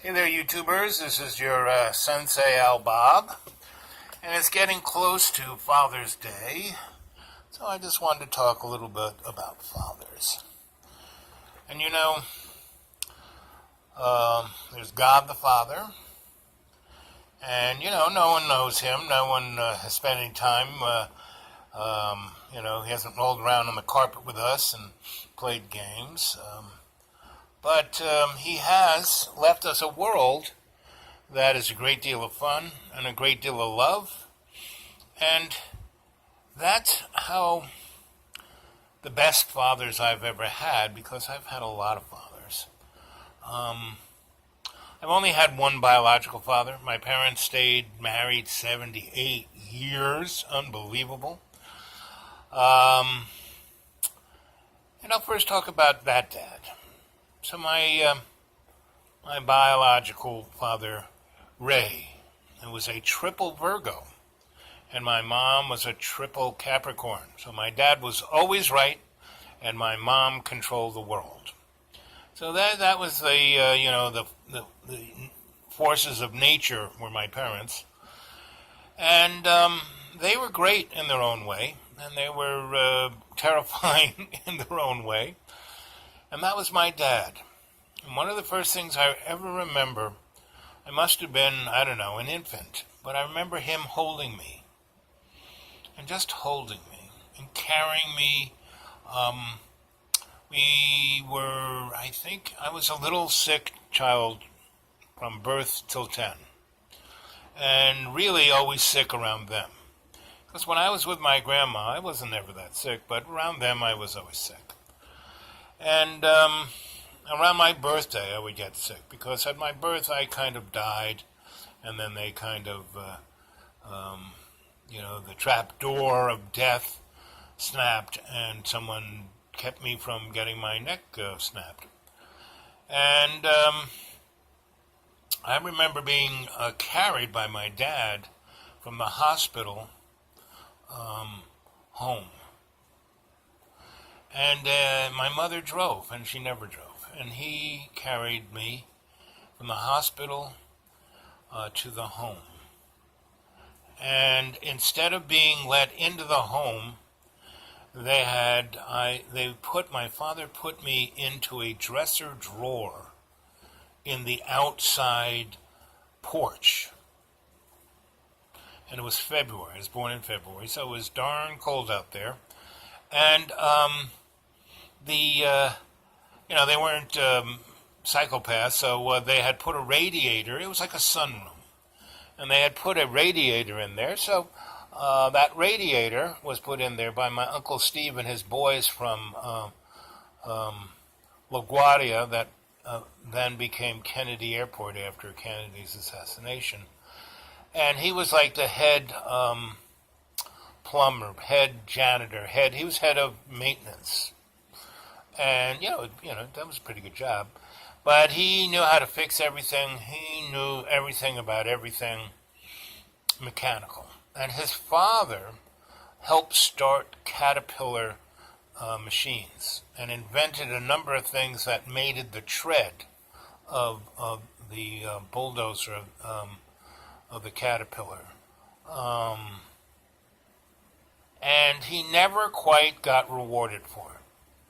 Hey there, YouTubers. This is your Sensei Al Bob, and it's getting close to Father's Day, so I just wanted to talk a little bit about fathers. And there's God the Father, and no one knows him. No one has spent any time. He hasn't rolled around on the carpet with us and played games. But he has left us a world that is a great deal of fun and a great deal of love. And that's how the best fathers I've ever had, because I've had a lot of fathers. I've only had one biological father. My parents stayed married 78 years. Unbelievable. And I'll first talk about that dad. So my biological father, Ray, was a triple Virgo, and my mom was a triple Capricorn. So my dad was always right, and my mom controlled the world. So that was the forces of nature were my parents, and they were great in their own way, and they were terrifying in their own way. And that was my dad. And one of the first things I ever remember, I must have been, an infant, but I remember him holding me. And just holding me and carrying me. I was a little sick child from birth till 10. And really always sick around them. Because when I was with my grandma, I wasn't ever that sick, but around them I was always sick. And around my birthday, I would get sick, because at my birth I kind of died, and then they kind of, the trap door of death snapped, and someone kept me from getting my neck snapped. And I remember being carried by my dad from the hospital home. And my mother drove, and she never drove. And he carried me from the hospital to the home. And instead of being let into the home, my father put me into a dresser drawer in the outside porch. And it was February. I was born in February, so it was darn cold out there. And they weren't psychopaths, so they had put a radiator. It was like a sunroom, and they had put a radiator in there. So that radiator was put in there by my Uncle Steve and his boys from LaGuardia, that then became Kennedy Airport after Kennedy's assassination. And he was like the head plumber, head janitor, he was head of maintenance. And, that was a pretty good job. But he knew how to fix everything. He knew everything about everything mechanical. And his father helped start Caterpillar machines and invented a number of things that made the tread of the bulldozer of the Caterpillar. And he never quite got rewarded for it.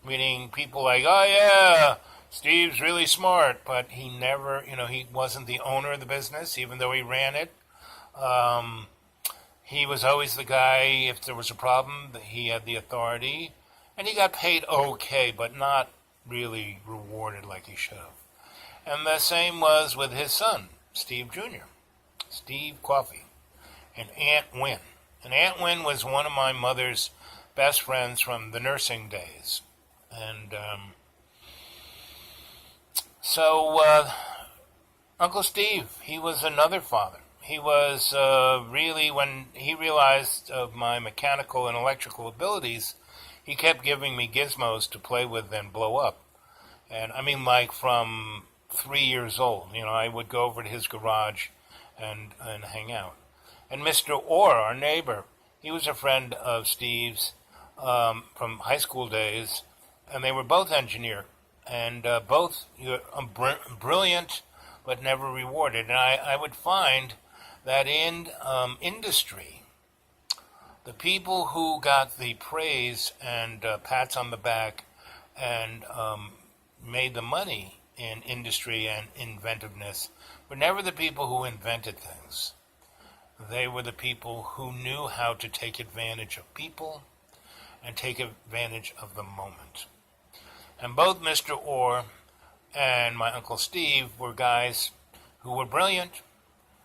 Meaning people like, oh yeah, Steve's really smart, but he never, he wasn't the owner of the business, even though he ran it. He was always the guy, if there was a problem, he had the authority. And he got paid okay, but not really rewarded like he should have. And the same was with his son, Steve Jr., Steve Coffey, and Aunt Wynn. And Aunt Wynn was one of my mother's best friends from the nursing days. And so Uncle Steve, he was another father. He was really, when he realized of my mechanical and electrical abilities, he kept giving me gizmos to play with and blow up. And I mean, like from 3 years old, I would go over to his garage and hang out. And Mr. Orr, our neighbor, he was a friend of Steve's from high school days, and they were both engineers, and both brilliant, but never rewarded. And I would find that in industry, the people who got the praise and pats on the back and made the money in industry and inventiveness were never the people who invented things. They were the people who knew how to take advantage of people and take advantage of the moment. And both Mr. Orr and my Uncle Steve were guys who were brilliant,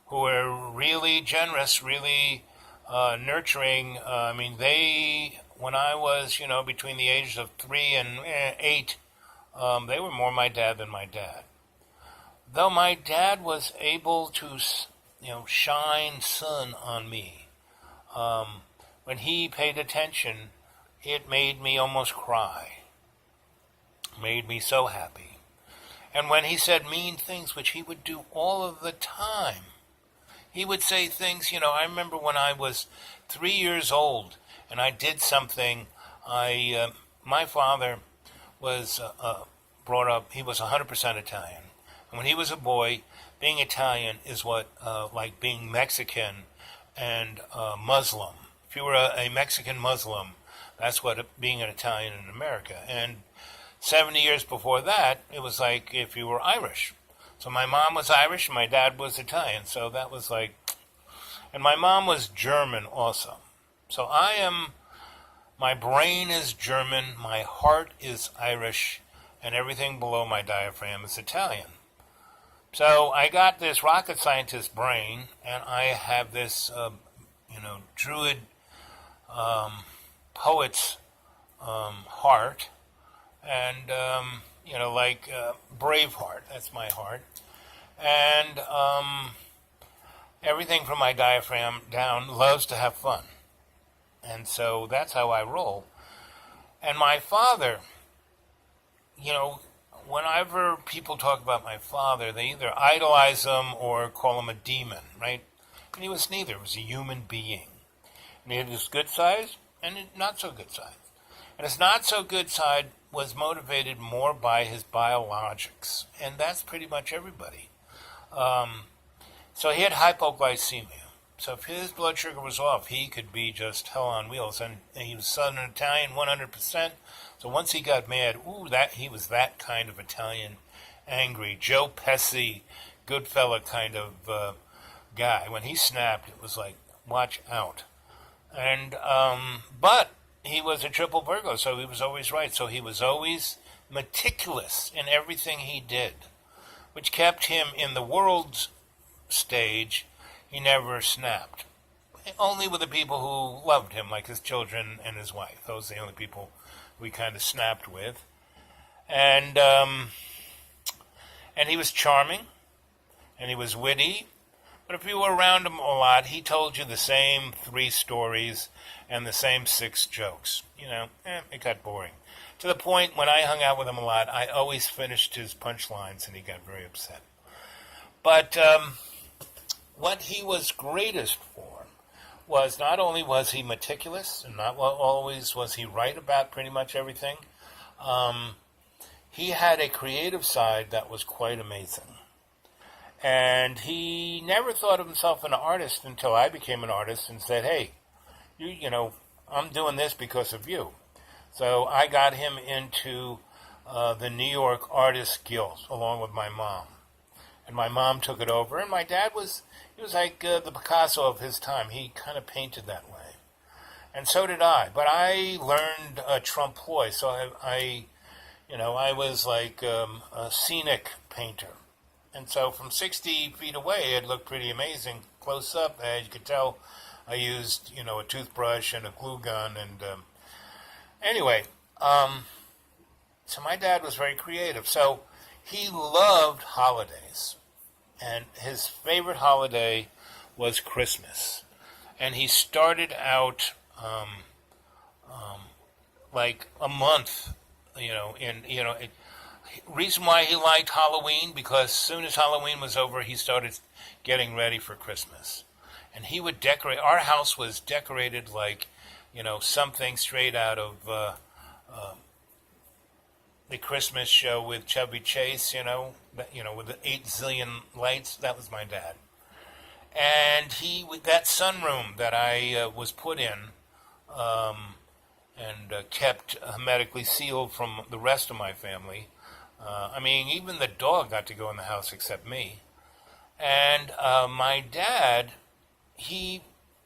who were really generous, really nurturing. When I was, between the ages of 3 and 8, they were more my dad than my dad. Though my dad was able to, shine sun on me, when he paid attention, it made me almost cry. Made me so happy. And when he said mean things, which he would do all of the time, he would say things, I remember when I was 3 years old and I did something, my father was brought up, he was 100% Italian. And when he was a boy, being Italian is what, like being Mexican and Muslim. If you were a Mexican Muslim, that's what being an Italian in America. And 70 years before that, it was like if you were Irish. So my mom was Irish and my dad was Italian. So that was like, and my mom was German also. So my brain is German, my heart is Irish, and everything below my diaphragm is Italian. So I got this rocket scientist brain, and I have this, druid poet's heart, and, Braveheart, that's my heart. And everything from my diaphragm down loves to have fun. And so that's how I roll. And my father, whenever people talk about my father, they either idolize him or call him a demon, right? And he was neither. He was a human being. And he had his good side and his not so good side. And his not so good side was motivated more by his biologics. And that's pretty much everybody. So he had hypoglycemia. So if his blood sugar was off, he could be just hell on wheels. And he was Southern Italian, 100%. So once he got mad, he was that kind of Italian, angry, Joe Pesci, good fella kind of guy. When he snapped, it was like, watch out. And but he was a triple Virgo, so he was always right. So he was always meticulous in everything he did, which kept him in the world's stage. He never snapped. Only with the people who loved him, like his children and his wife. Those are the only people we kind of snapped with. And he was charming, and he was witty. But if you were around him a lot, he told you the same 3 stories and the same 6 jokes. It got boring. To the point, when I hung out with him a lot, I always finished his punchlines, and he got very upset. But what he was greatest for was not only was he meticulous, and not always was he right about pretty much everything, he had a creative side that was quite amazing. And he never thought of himself an artist until I became an artist and said, hey, I'm doing this because of you. So I got him into the New York Artists Guild along with my mom. And my mom took it over, and my dad was like the Picasso of his time. He kind of painted that way. And so did I. But I learned trompe-l'oeil, so I was like a scenic painter. And so from 60 feet away, it looked pretty amazing. Close up, as you could tell, I used, a toothbrush and a glue gun. And anyway, so my dad was very creative. So he loved holidays. And his favorite holiday was Christmas. And he started out like a month, reason why he liked Halloween, because as soon as Halloween was over, he started getting ready for Christmas. And he would decorate. Our house was decorated like, something straight out of the Christmas show with Chevy Chase, with the 8 zillion lights. That was my dad. And with that sunroom that I was put in, and kept hermetically sealed from the rest of my family. Even the dog got to go in the house except me. And my dad, he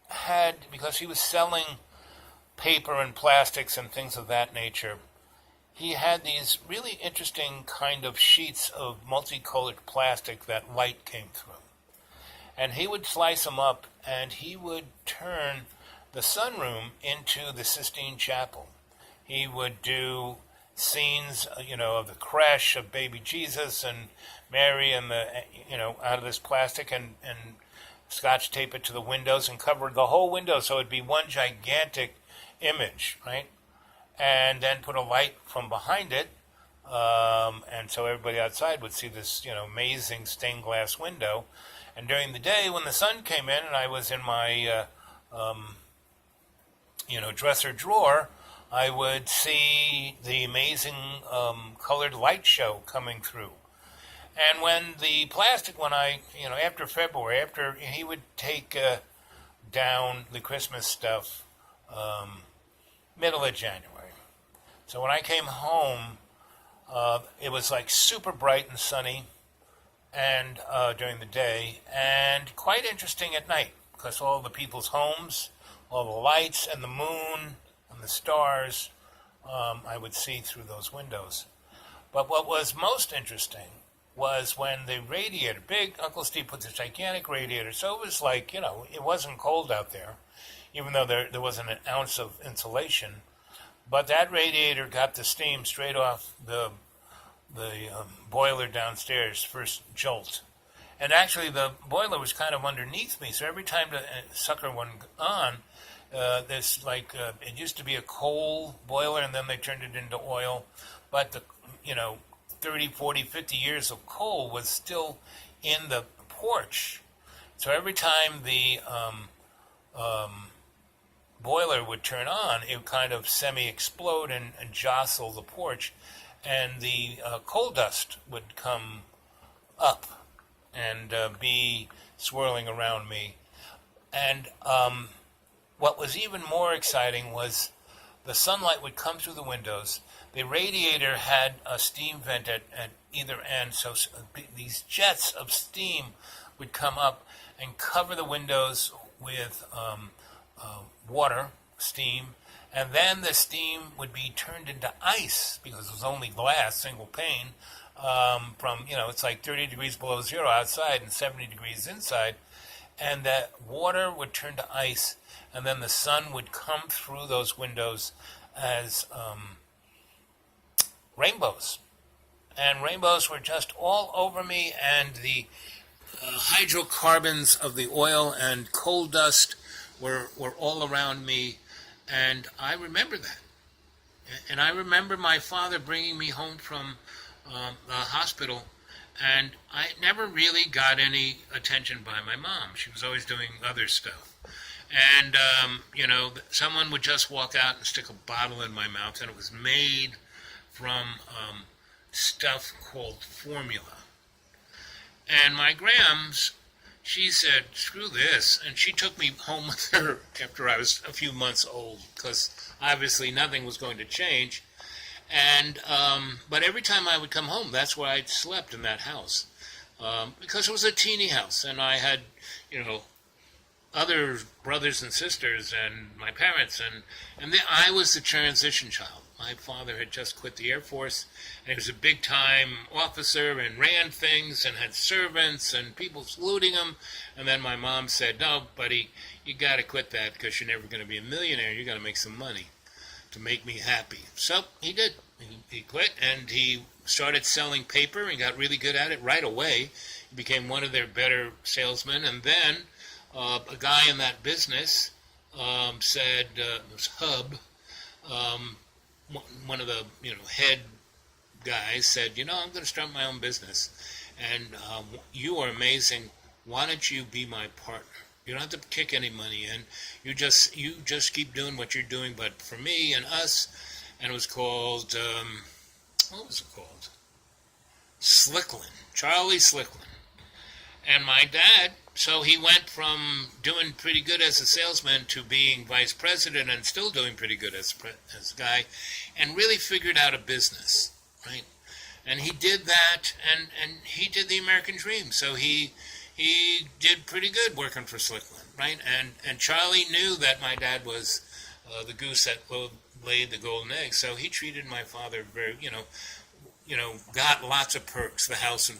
had, because he was selling paper and plastics and things of that nature, he had these really interesting kind of sheets of multicolored plastic that light came through. And he would slice them up, and he would turn the sunroom into the Sistine Chapel. He would do scenes, of the creche of baby Jesus and Mary and out of this plastic and scotch tape it to the windows and cover the whole window so it'd be one gigantic image, right? And then put a light from behind it, and so everybody outside would see this, amazing stained glass window. And during the day, when the sun came in and I was in my, dresser drawer, I would see the amazing colored light show coming through. And when the plastic, after February, after he would take down the Christmas stuff middle of January. So when I came home, it was like super bright and sunny and during the day, and quite interesting at night, because all the people's homes, all the lights and the moon and the stars, I would see through those windows. But what was most interesting was when the radiator, big Uncle Steve put this gigantic radiator, so it was like, it wasn't cold out there, even though there wasn't an ounce of insulation. But that radiator got the steam straight off the boiler downstairs, first jolt. And actually the boiler was kind of underneath me, so every time the sucker went on, it used to be a coal boiler, and then they turned it into oil. But the, 30, 40, 50 years of coal was still in the porch. So every time the boiler would turn on, it would kind of semi-explode and jostle the porch, and the coal dust would come up and be swirling around me. And what was even more exciting was the sunlight would come through the windows. The radiator had a steam vent at either end, so these jets of steam would come up and cover the windows with water, steam, and then the steam would be turned into ice, because it was only glass, single pane, it's like 30 degrees below zero outside and 70 degrees inside, and that water would turn to ice, and then the sun would come through those windows as rainbows. And rainbows were just all over me, and the hydrocarbons of the oil and coal dust were all around me, and I remember that. And I remember my father bringing me home from the hospital, and I never really got any attention by my mom. She was always doing other stuff. And, someone would just walk out and stick a bottle in my mouth, and it was made from stuff called formula. And my Grams, she said, screw this, and she took me home with her after I was a few months old, because obviously nothing was going to change. And but every time I would come home, that's where I'd slept, in that house, because it was a teeny house, and I had, other brothers and sisters and my parents, and I was the transition child. My father had just quit the Air Force, and he was a big-time officer and ran things and had servants and people saluting him. And then my mom said, no, buddy, you got to quit that, because you're never going to be a millionaire. You got to make some money to make me happy. So he did. He quit, and he started selling paper and got really good at it right away. He became one of their better salesmen. And then a guy in that business said, it was Hub, one of the head guys said, I'm going to start my own business, and you are amazing. Why don't you be my partner? You don't have to kick any money in. You just keep doing what you're doing. But for me and us, and it was called what was it called? Slickland, Charlie Slickland. And my dad, so he went from doing pretty good as a salesman to being vice president and still doing pretty good as a guy, and really figured out a business, right? And he did that, and he did the American dream. So he did pretty good working for Slickland, right? And Charlie knew that my dad was the goose that laid the golden egg. So he treated my father very, got lots of perks, the house and